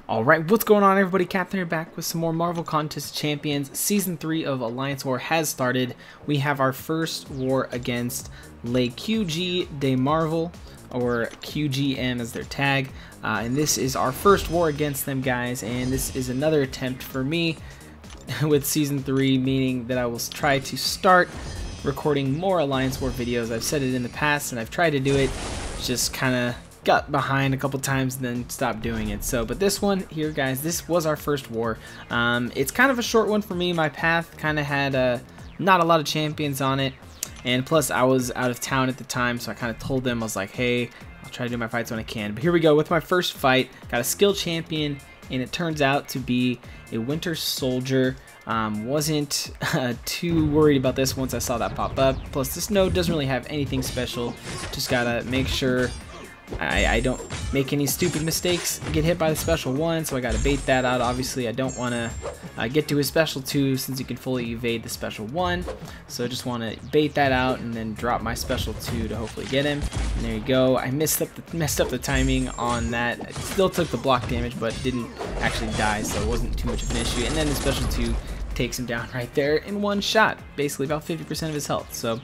Alright, what's going on everybody? Captain here back with some more Marvel Contest Champions. Season 3 of Alliance War has started. We have our first war against Le QG de Marvel, or QGM as their tag. And this is our first war against them, guys. And this is another attempt for me with Season 3, meaning that I will try to start recording more Alliance War videos. I've said it in the past and I've tried to do it, just kind of got behind a couple times and then stopped doing it. So but this one here, guys, this was our first war. It's kind of a short one for me. My path kind of had not a lot of champions on it, and plus I was out of town at the time, so I kind of told them, I was like, hey, I'll try to do my fights when I can. But here we go with my first fight. Got a skill champion, and it turns out to be a Winter Soldier. Wasn't too worried about this once I saw that pop up. Plus this node doesn't really have anything special, just gotta make sure I don't make any stupid mistakes, get hit by the special 1, so I gotta bait that out. Obviously I don't want to get to his special 2 since you can fully evade the special 1, so I just want to bait that out and then drop my special 2 to hopefully get him. And there you go. I messed up the timing on that. I still took the block damage but didn't actually die, so it wasn't too much of an issue. And then the special 2 takes him down right there in one shot, basically about 50% of his health. So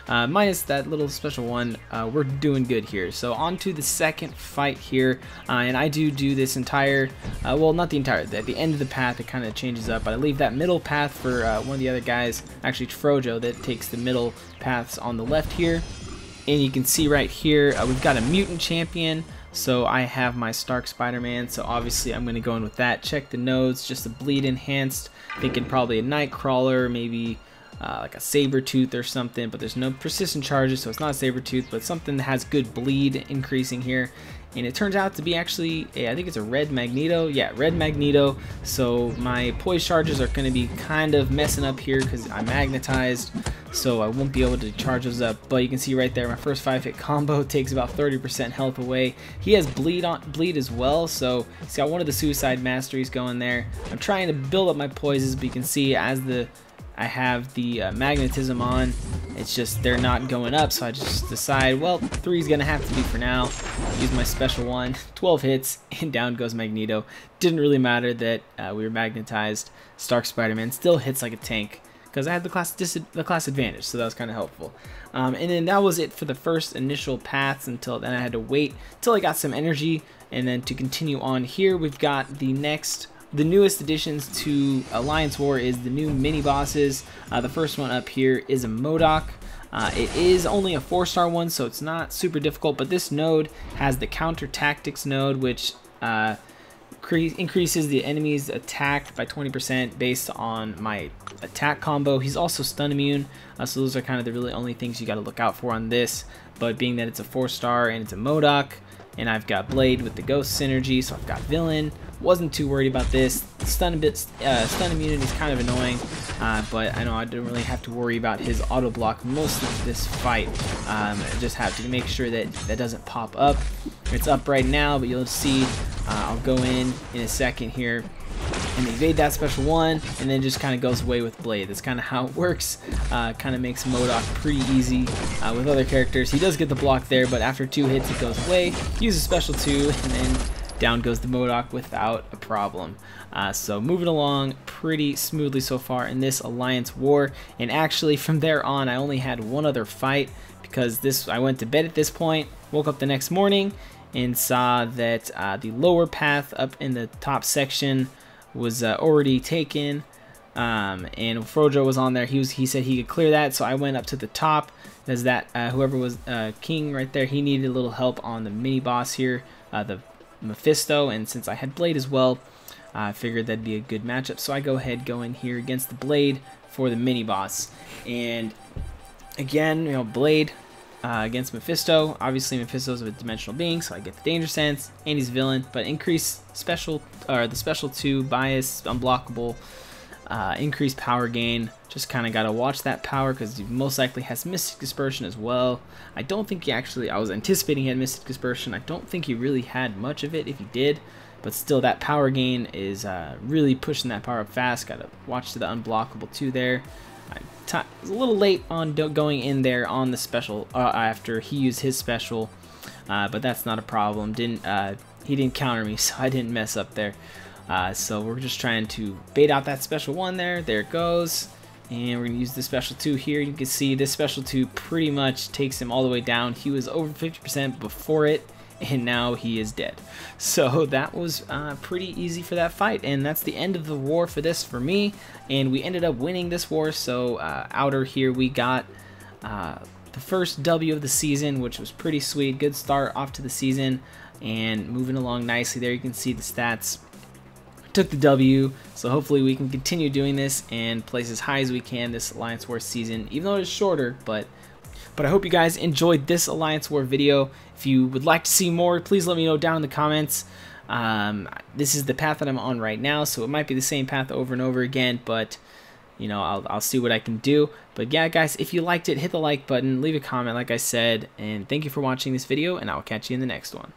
minus that little special 1, we're doing good here. So on to the second fight here, and I do this entire, well, not the entire, at the end of the path it kind of changes up, but I leave that middle path for one of the other guys, actually Frojo, that takes the middle paths on the left here. And you can see right here, we've got a mutant champion. So I have my Stark Spider-Man, so obviously I'm going to go in with that. Check the nodes, just a bleed enhanced, thinking probably a Nightcrawler, maybe like a Sabretooth or something, but there's no persistent charges, so it's not a Sabretooth, but something that has good bleed increasing here. And it turns out to be actually, I think it's a Red Magneto. Yeah, Red Magneto. So my poise charges are going to be kind of messing up here because I'm magnetized, so I won't be able to charge those up. But you can see right there, my first 5-hit combo takes about 30% health away. He has bleed as well, so he's got one of the Suicide Masteries going there. I'm trying to build up my poises, but you can see as I have the magnetism on, it's just they're not going up, so I just decide, well, 3 is gonna have to be for now. Use my special 1, 12 hits, and down goes Magneto. Didn't really matter that we were magnetized. Stark Spider-Man still hits like a tank because I had the class advantage, so that was kind of helpful. And then that was it for the first initial paths. Until then I had to wait till I got some energy, and then to continue on here, we've got the newest additions to Alliance War is the new mini bosses. The first one up here is a MODOK. It is only a 4-star one, so it's not super difficult, but this node has the counter tactics node, which increases the enemy's attack by 20% based on my attack combo. He's also stun immune, so those are kind of the really only things you got to look out for on this. But being that it's a 4-star and it's a MODOK, and I've got Blade with the Ghost synergy, so I've got Villain. Wasn't too worried about this. Stun immunity is kind of annoying, but I know I don't really have to worry about his auto block most of this fight. I just have to make sure that that doesn't pop up. It's up right now, but you'll see I'll go in a second here and evade that special 1, and then just kind of goes away with Blade. That's kind of how it works. Kind of makes MODOK pretty easy with other characters. He does get the block there, but after 2 hits it goes away. Uses special 2, and then down goes the MODOK without a problem. So moving along pretty smoothly so far in this Alliance War. And actually from there on I only had one other fight, because I went to bed at this point, woke up the next morning and saw that the lower path up in the top section was already taken, and Frojo was on there. He said he could clear that, so I went up to the top. As that whoever was King right there, he needed a little help on the mini boss here, the Mephisto, and since I had Blade as well, I figured that'd be a good matchup, so I go in here against the Blade for the mini boss. And again, you know, Blade against Mephisto. Obviously Mephisto's a dimensional being, so I get the danger sense, and he's villain, but increase special, or the special 2 bias, unblockable, increased power gain. Just kind of got to watch that power because he most likely has Mystic Dispersion as well. I don't think he actually, I was anticipating he had Mystic Dispersion. I don't think he really had much of it if he did, but still that power gain is really pushing that power up fast. Got to watch to the unblockable 2 there. I was a little late on going in there on the special after he used his special, but that's not a problem. Didn't he didn't counter me, so I didn't mess up there. So we're just trying to bait out that special 1 there. There it goes. And we're going to use the special 2 here. You can see this special 2 pretty much takes him all the way down. He was over 50% before it, and now he is dead. So that was pretty easy for that fight, and that's the end of the war for this for me. And we ended up winning this war. So outer here we got the first W of the season, which was pretty sweet. Good start off to the season and moving along nicely. There you can see the stats. Took the W, so hopefully we can continue doing this and place as high as we can this Alliance War season, even though it's shorter. But I hope you guys enjoyed this Alliance War video. If you would like to see more, please let me know down in the comments. This is the path that I'm on right now, so it might be the same path over and over again, but you know, I'll see what I can do. But yeah, guys, if you liked it, hit the like button, leave a comment like I said, and thank you for watching this video, and I'll catch you in the next one.